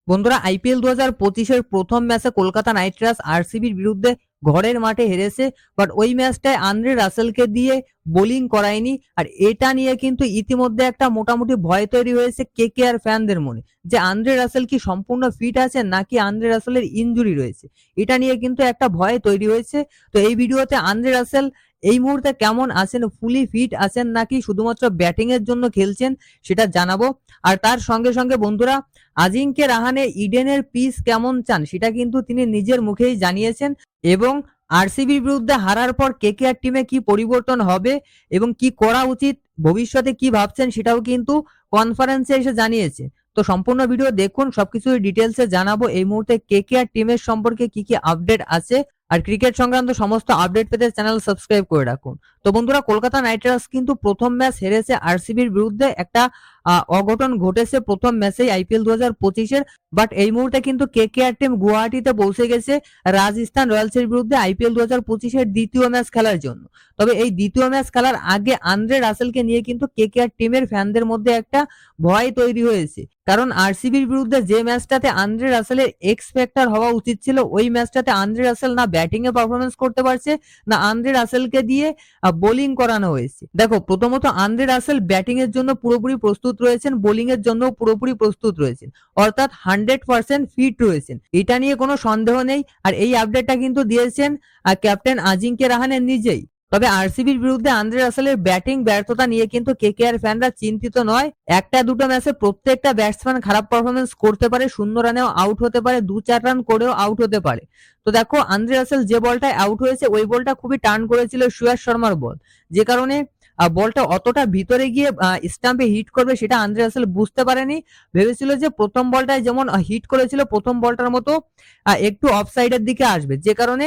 বন্ধুরা, আইপিএল 2025-এর প্রথম ম্যাচে কলকাতা নাইট রাইডার্স আরসিবির বিরুদ্ধে ঘরের মাঠে হেরেছে। বাট ওই ম্যাচটায় আন্দ্রে রাসেলকে দিয়ে বোলিং করায়নি। আর এটা নিয়ে কিন্তু ইতিমধ্যে একটা মোটামুটি ভয় তৈরি হয়েছে কেকেআর ফ্যানদের মনে, যে আন্দ্রে রাসেল কি সম্পূর্ণ ফিট আছেন নাকি আন্দ্রে রাসেলের ইনজুরি রয়েছে। এটা নিয়ে কিন্তু একটা ভয় তৈরি হয়েছে। তো এই ভিডিওতে আন্দ্রে রাসেল এই মুহূর্তে কেমন আছেন, ফুলি ফিট আছেন নাকি শুধুমাত্র ব্যাটিং এর জন্য খেলছেন, সেটা জানাবো। আর তার সঙ্গে সঙ্গে বন্ধুরা, আজিঙ্কে রাহানে ইডেনের পিচ কেমন চান সেটা কিন্তু তিনি নিজের মুখেই জানিয়েছেন। এবং আরসিবির বিরুদ্ধে হারার পর কেকেআর টিমে কি পরিবর্তন হবে এবং কি করা উচিত, ভবিষ্যতে কি ভাবছেন সেটাও কিন্তু কনফারেন্সে এসে জানিয়েছে। তো সম্পূর্ণ ভিডিও দেখুন, সবকিছু ডিটেলসে জানাবো এই মুহূর্তে কেকেআর টিমের সম্পর্কে কি কি আপডেট আছে। আর ক্রিকেট সংক্রান্ত সমস্ত আপডেট পেতে চ্যানেল সাবস্ক্রাইব করে রাখুন। তো বন্ধুরা, কলকাতা নাইট রাইডার্স কিন্তু প্রথম ম্যাচ হেরেছে আরসিবির বিরুদ্ধে। একটা অঘটন ঘটেছে প্রথম ম্যাচেই আইপিএল 2025-এর। বাট এই মুহূর্তে কিন্তু কেকেআর টিম গুয়াহাটিতে পৌঁছে গেছে রাজস্থান রয়্যালসের বিরুদ্ধে আইপিএল 2025-এর দ্বিতীয় ম্যাচ খেলার জন্য। তবে এই দ্বিতীয় ম্যাচ খেলার আগে আন্দ্রে রাসেলকে নিয়ে কিন্তু কেকেআর টিমের ফ্যানদের মধ্যে একটা ভয় তৈরি হয়েছে। কারণ আরসিবির বিরুদ্ধে যে ম্যাচটাতে আন্দ্রে রাসেলের এক্স ফ্যাক্টর হওয়া উচিত ছিল, ওই ম্যাচটাতে আন্দ্রে রাসেল না ব্যাটিং এ পারফরমেন্স করতে পারছে, না আন্দ্রে রাসেলকে দিয়ে বোলিং করানো হয়েছে। দেখো, প্রথমত আন্দ্রে রাসেল ব্যাটিং এর জন্য পুরোপুরি প্রস্তুত রয়েছেন, বোলিং এর জন্য পুরোপুরি প্রস্তুত রয়েছেন, অর্থাৎ 100% ফিট রয়েছেন, এটা নিয়ে কোনো সন্দেহ নেই। আর এই আপডেটটা কিন্তু দিয়েছেন ক্যাপ্টেন আজিঙ্কে রাহানে নিজেই। তবে আরসিবির বিরুদ্ধে আন্দ্রে রাসেলের ব্যাটিং ব্যর্থতা নিয়ে কিন্তু কেকেআর ফ্যানরা চিন্তিত নয়। একটা দুটো ম্যাচে প্রত্যেকটা ব্যাটসম্যান খারাপ পারফরমেন্স করতে পারে, 0 রানেও আউট হতে পারে, 2-4 রান করেও আউট হতে পারে। তো দেখো, আন্দ্রে রাসেল যে বলটায় আউট হয়েছে ওই বলটা খুবই টার্ন করেছিল শ্রেয়াস শর্মার বল, যে কারণে বলটা অতটা ভিতরে গিয়ে স্টাম্পে হিট করবে সেটা আন্দ্রে রাসেল বুঝতে পারেনি। ভেবেছিল যে প্রথম বলটায় যেমন হিট করেছিল প্রথম বলটার মতো একটু অফ সাইডের দিকে আসবে, যে কারণে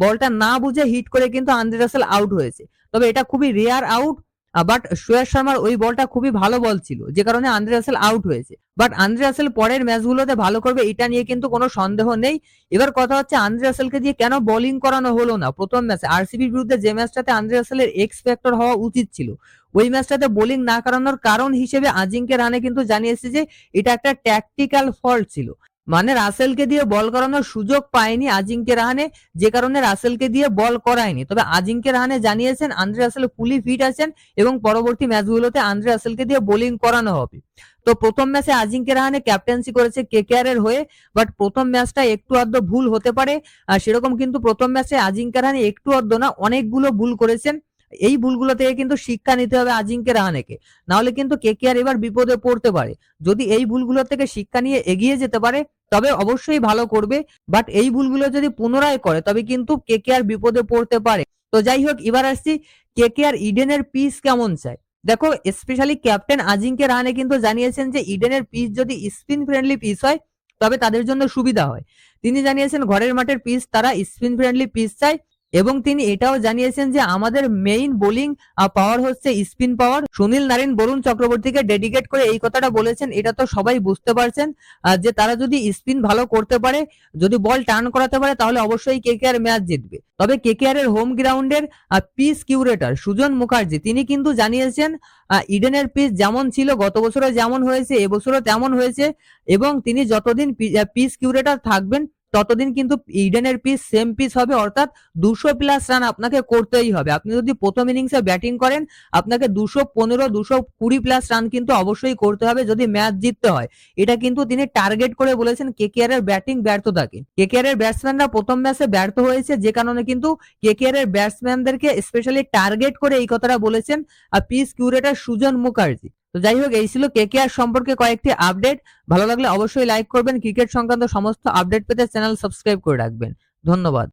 বলটা না বুঝে হিট করে কিন্তু আন্দ্রে রাসেল আউট হয়েছে। তবে এটা খুবই রেয়ার আউট। বাট শ্রেয়াস শর্মার ওই বলটা খুবই ভালো বল ছিল, যে কারণে আন্দ্রে রাসেল আউট হয়েছে। বাট আন্দ্রে রাসেল পরের ম্যাচগুলোতে ভালো করবে এটা নিয়ে কিন্তু কোনো সন্দেহ নেই। এবার কথা হচ্ছে আন্দ্রে রাসেলকে দিয়ে কেন বোলিং করানো হলো না প্রথম ম্যাচে। আরসিবির বিরুদ্ধে যে ম্যাচটাতে আন্দ্রে রাসেলের এক্স ফ্যাক্টর হওয়া উচিত ছিল, ওই ম্যাচটাতে বোলিং না করানোর কারণ হিসেবে আজিঙ্কে রাহানে কিন্তু জানিয়েছে যে এটা একটা ট্যাকটিক্যাল ফল্ট ছিল। মানে রাসেলকে দিয়ে বল করানোর সুযোগ পায়নি আজিঙ্কে রাহানে, যে কারণে রাসেলকে দিয়ে বল করায়নি। তবে আজিঙ্কে রাহানে জানিয়েছেন আন্দ্রে রাসেল ফুলি ফিট আছেন এবং পরবর্তী ম্যাচগুলোতে আন্দ্রে রাসেলকে দিয়ে বোলিং করানো হবে। তো প্রথম ম্যাচে আজিঙ্কে রাহানে ক্যাপ্টেন্সি করেছে কেকেআর এর হয়ে। বাট প্রথম ম্যাচটা একটু আধটু ভুল হতে পারে, সেরকম কিন্তু প্রথম ম্যাচে আজিঙ্কে রাহানে একটু আধটু না, অনেকগুলো ভুল করেছেন। এই ভুলগুলো থেকে কিন্তু শিক্ষা নিতে হবে আজিঙ্কে রাহানেকে, নাহলে কিন্তু কেকেআর এবার বিপদে পড়তে পারে। যদি এই ভুলগুলো থেকে শিক্ষা নিয়ে এগিয়ে যেতে পারে তবে অবশ্যই ভালো করবে। বাট এই ভুলগুলো যদি পুনরায় করে তবে কিন্তু কেকেআর বিপদে পড়তে পারে। তো যাই হোক, এবার আসছি কেকেআর ইডেনের পিচ কেমন চায়। দেখো, স্পেশালি ক্যাপ্টেন আজিঙ্কে রাহানে কিন্তু জানিয়েছেন যে ইডেনের পিচ যদি স্পিন ফ্রেন্ডলি পিচ হয় তবে তাদের জন্য সুবিধা হয়। তিনি জানিয়েছেন ঘরের মাঠের পিচ তারা স্পিন ফ্রেন্ডলি পিচ চায়। এবং তিনি এটাও জানিয়েছেন যে আমাদের মেইন বোলিং পাওয়ার হচ্ছে স্পিন পাওয়ার। সুনীল নারিন বরুণ চক্রবর্তীকে ডেডিকেট করে এই কথাটা বলেছেন, এটা তো সবাই বুঝতে পারছেন যে তারা যদি স্পিন ভালো করতে পারে, যদি বল টার্ন করাতে পারে তাহলে অবশ্যই কেকেআর ম্যাচ জিতবে। তবে কেকেআর এর হোম গ্রাউন্ডের পিচ কিউরেটর সুজন মুখার্জি তিনি কিন্তু জানিয়েছেন ইডেনের পিচ যেমন ছিল গত বছরও যেমন হয়েছে এবছরও তেমন হয়েছে, এবং তিনি যতদিন পিচ কিউরেটর থাকবেন ততদিন কিন্তু ইডেনের পিচ সেম পিচ হবে, অর্থাৎ 200+ রান আপনাকে করতেই হবে। আপনি যদি প্রথম ইনিংসে ব্যাটিং করেন আপনাকে 215 220+ রান কিন্তু অবশ্যই করতে হবে যদি ম্যাচ জিততে হয়। এটা কিন্তু তিনি টার্গেট করে বলেছেন কেকেআর এর ব্যাটিং ব্যর্থতাকে। কেকেআর এর ব্যাটসম্যানরা প্রথম ম্যাচে ব্যর্থ হয়েছে, যে কারণে কিন্তু কেকেআর এর ব্যাটসম্যানদেরকে স্পেশালি টার্গেট করে এই কথাটা বলেছেন পিচ কিউরেটর সুজন মুখার্জি। তো যাই হোক, এই ছিল কেকেআর সম্পর্কে কয়েকটি আপডেট। ভালো লাগলে অবশ্যই লাইক করবেন। ক্রিকেট সংক্রান্ত সমস্ত আপডেট পেতে চ্যানেল সাবস্ক্রাইব করে রাখবেন। ধন্যবাদ।